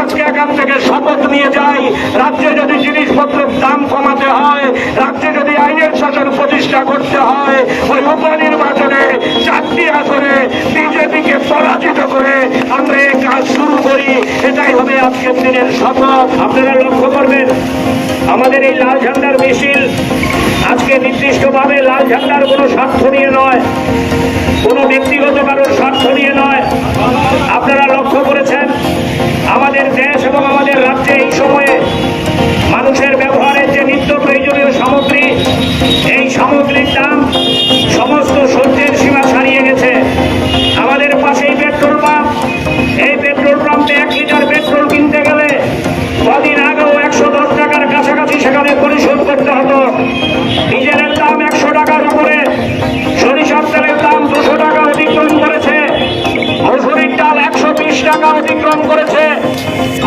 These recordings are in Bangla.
আজকে এখান থেকে শপথ নিয়ে যাই, রাজ্যে যদি জিনিসপত্রের দাম কমাতে হয়, রাজ্যে যদি আইনের শাসন প্রতিষ্ঠা করতে হয়, ওই উপনির্বাচনে 4টি আসনে বিজেপিকে পরাজিত করে আমরা এই কাজ শুরু করি। এটাই হবে আজকের দিনের শপথ। আপনারা লক্ষ্য করবেন, আমাদের এই লাল ঝান্ডার মিছিল আজকে নির্দিষ্টভাবে লাল ঝান্ডার কোনো স্বার্থ নিয়ে নয়, কোনো ব্যক্তিগত কারোর স্বার্থ নিয়ে নয়। আপনারা লক্ষ্য করেছেন আমাদের দেশ এবং আমাদের রাজ্যে এই সময়ে মানুষের ব্যবহারের যে নিত্য প্রয়োজনীয় সামগ্রী, এই সামগ্রীর দাম সমস্ত সহ্যের সীমা ছাড়িয়ে গেছে। আমাদের পাশেই পেট্রোল পাম্প, এই পেট্রোল পাম্পে 1 লিটার পেট্রোল কিনতে গেলে কদিন আগেও 110 টাকার কাছাকাছি সেখানে পরিশোধ করতে হতো। ডিজেলের দাম 100 টাকার উপরে, সরিষার তেলের দাম 200 টাকা অতিক্রম করেছে, মসুরির ডাল 120 টাকা অতিক্রম করেছে,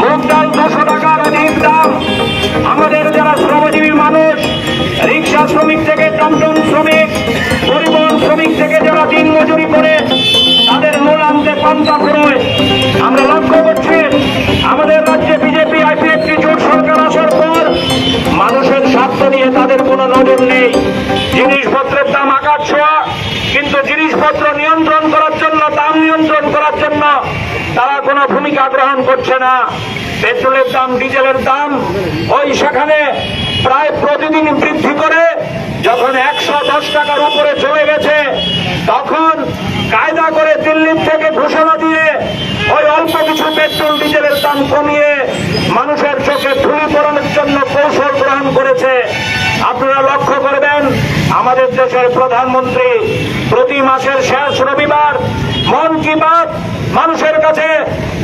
মুগ ডাল 200 টাকার অধিক দাম। আমাদের যারা শ্রমজীবী মানুষ, রিক্সা শ্রমিক থেকে টমটম শ্রমিক, পরিবহন শ্রমিক থেকে যারা দিন মজুরি করে, তাদের মূল আনতে পান্তা ফুরোয়। আমরা লক্ষ্য করছি আমাদের রাজ্যে বিজেপি আইপিএফটি জোট সরকার আসার পর মানুষের স্বার্থ নিয়ে তাদের কোনো নজর নেই। জিনিসপত্রের দাম আকাশ ছোঁয়া, কিন্তু জিনিসপত্র নিয়ন্ত্রণ করার জন্য, দাম নিয়ন্ত্রণ করার জন্য তারা কোনো ভূমিকা গ্রহণ করছে না। পেট্রোলের দাম, ডিজেলের দাম ওই সেখানে প্রায় প্রতিদিন বৃদ্ধি করে যখন 110 টাকার উপরে চলে গেছে, তখন কায়দা করে দিল্লির থেকে ঘোষণা দিয়ে ওই অল্প কিছু পেট্রোল ডিজেলের দাম কমিয়ে মানুষের চোখে ধুলি পড়ানোর জন্য কৌশল গ্রহণ করেছে। আপনারা লক্ষ্য করবেন আমাদের দেশের প্রধানমন্ত্রী প্রতি মাসের শেষ রবিবার মন কি বাত মানুষের কাছে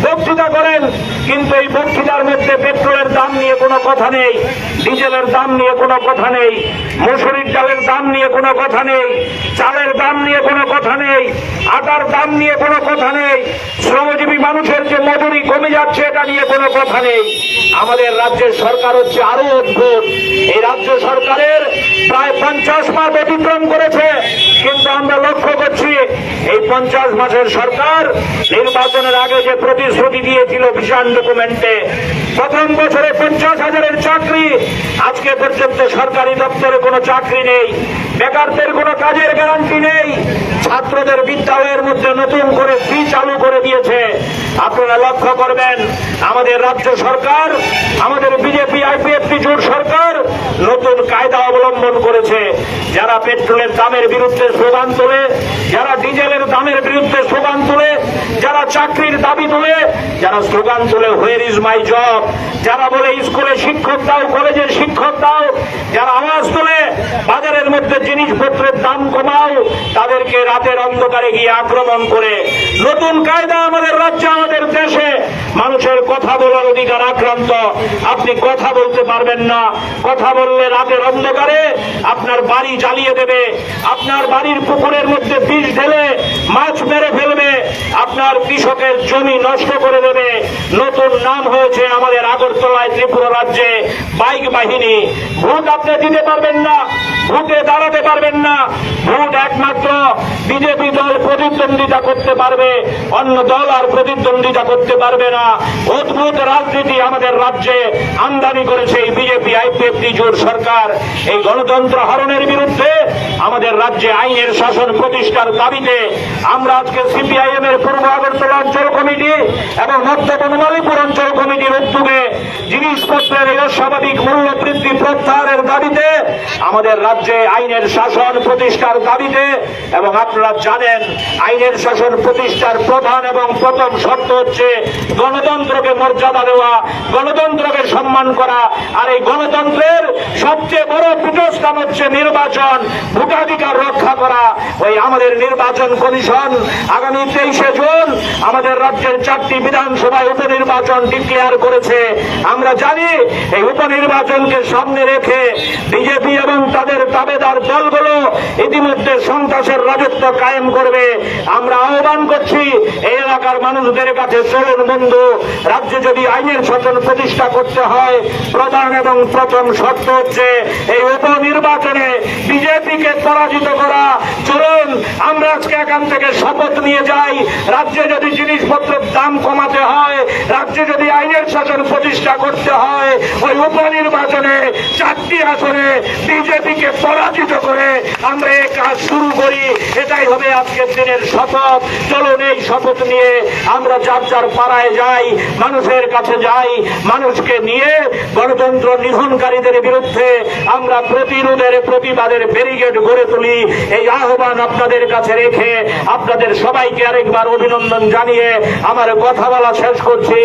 বক্তৃতা করেন, কিন্তু এই বক্তৃতার মধ্যে পেট্রোলের দাম নিয়ে কোনো কথা নেই, ডিজেলের দাম নিয়ে কোনো কথা নেই, মসুরির ডালের দাম নিয়ে কোনো কথা নেই, চালের দাম নিয়ে কোনো কথা নেই, আটার দাম নিয়ে কোনো কথা নেই, শ্রমজীবী মানুষের যে মজুরি কমে যাচ্ছে এটা নিয়ে কোনো কথা নেই। আমাদের রাজ্যের সরকার হচ্ছে আরো অদ্ভুত। এই রাজ্য সরকারের প্রায় 50 মাস অতিক্রম করেছে, কিন্তু আমরা লক্ষ্য করছি এই 50 মাসের সরকার নির্বাচনের আগে যে প্রতিশ্রুতি দিয়েছিল ভিশন ডকুমেন্টে, প্রথম বছরে 50,000-এর চাকরি, আজকে পর্যন্ত সরকারি দপ্তরে কোনো চাকরি নেই, বেকারদের কোনো কাজের গ্যারান্টি নেই, ছাত্রদের বিদ্যালয়ের মধ্যে নতুন করে ফি চালু করে দিয়েছে। আপনারা লক্ষ্য করবেন আমাদের রাজ্য সরকার, আমাদের বিজেপি আইপিএফটি জোট সরকার নতুন কায়দা অবলম্বন করেছে। যারা পেট্রোলের দামের বিরুদ্ধে স্লোগান তোলে, যারা ডিজেলের দামের বিরুদ্ধে স্লোগান তোলে, যারা চাকরির দাবি তোলে, যারা স্লোগান তোলে হোয়ার ইজ মাই জব, যারা বলে স্কুলে শিক্ষক দাও, কলেজে শিক্ষক দাও, যারা আওয়াজ তোলে বাজারের মধ্যে জিনিসপত্রের দাম কমাও, তাদেরকে রাতের অন্ধকারে গিয়ে আক্রমণ করে নতুন কায়দা আমাদের রাজ্যে, আমাদের দেশে মানুষের কথা বলার অধিকার আক্রান্ত। আপনি কথা বলতে পারবেন না, কথা বললে রাতের অন্ধকারে আপনার বাড়ি জ্বালিয়ে দেবে, আপনার বাড়ির পুকুরের মধ্যে বিষ ঢেলে মাছ মেরে ফেলবে, আপনার কৃষকের জমি নষ্ট করে দেবে। নতুন নাম হয়েছে আমাদের আগরতলায় ত্রিপুরা রাজ্যে বাইক বাহিনী। ভোট আপনি দিতে পারবেন না, ভোটে দাঁড়াতে পারবেন না, ভোট একমাত্র বিজেপি দল প্রতিদ্বন্দ্বিতা করতে পারবে, অন্য দল আর প্রতিদ্বন্দ্বিতা করতে পারবে না। অদ্ভুত রাজনীতি আমাদের রাজ্যে আমদানি করেছে এই বিজেপি আইপিএফটি জোট সরকার। এই গণতন্ত্র হরণের বিরুদ্ধে আমাদের রাজ্যে আইনের শাসন প্রতিষ্ঠার দাবিতে আমরা আজকে সিপিআইএম এর পূর্ব আগরতলা অঞ্চল কমিটি এবং মধ্য বনমালীপুর অঞ্চল কমিটির উদ্যোগে জিনিসপত্রের এই অস্বাভাবিক মূল্য বৃদ্ধি প্রত্যাহারের দাবিতে, আমাদের রাজ্যে আইনের শাসন প্রতিষ্ঠার দাবিতে, এবং আপনারা জানেন আইনের শাসন প্রতিষ্ঠার প্রধান এবং প্রথম শর্ত হচ্ছে গণতন্ত্রকে মর্যাদা দেওয়া, গণতন্ত্রকে সম্মান করা। আর এই গণতন্ত্রের সবচেয়ে বড় পীঠস্থান হচ্ছে নির্বাচন, ভোটাধিকার রক্ষা করা। ওই আমাদের নির্বাচন কমিশন আগামী 23শে জুন আমাদের রাজ্যের 4টি বিধানসভায় উপনির্বাচন ডিক্লেয়ার করেছে। আমরা জানি এই উপনির্বাচনকে সামনে রেখে বিজেপি এবং তাদের দাবেদার দলগুলো ইতিমধ্যে সন্ত্রাসের রাজত্ব কায়েম করবে। আমরা আহ্বান করছি এই এলাকার মানুষদের কাছে, চলুন বন্ধু, রাজ্যে যদি আইনের শাসন প্রতিষ্ঠা করতে হয়, প্রধান এবং প্রথম শর্ত হচ্ছে এই উপনির্বাচনে বিজেপিকে পরাজিত করা। চলুন আমরা আজকে এখান থেকে শপথ নিয়ে যাই, রাজ্যে যদি জিনিসপত্রের দাম কমাতে হয়, রাজ্যে রাজ্যে যদি আইনের শাসন প্রতিষ্ঠা করতে হয়, ওই উপনির্বাচনে 4টি আসনে বিজেপিকে পরাজিত করে আমরা এই কাজ শুরু করি। এটাই হবে আজকের দিনের শপথ। চলুন এই শপথ নিয়ে আমরা যার যার পাড়ায় যাই, মানুষের কাছে যাই, মানুষকে নিয়ে গণতন্ত্র নিধনকারীদের বিরুদ্ধে আমরা প্রতিরোধের প্রতিবাদের ব্যারিকেড গড়ে তুলি। এই আহ্বান আপনাদের কাছে রেখে আপনাদের সবাইকে আরেকবার অভিনন্দন জানিয়ে আমার কথা বলা শেষ করছি।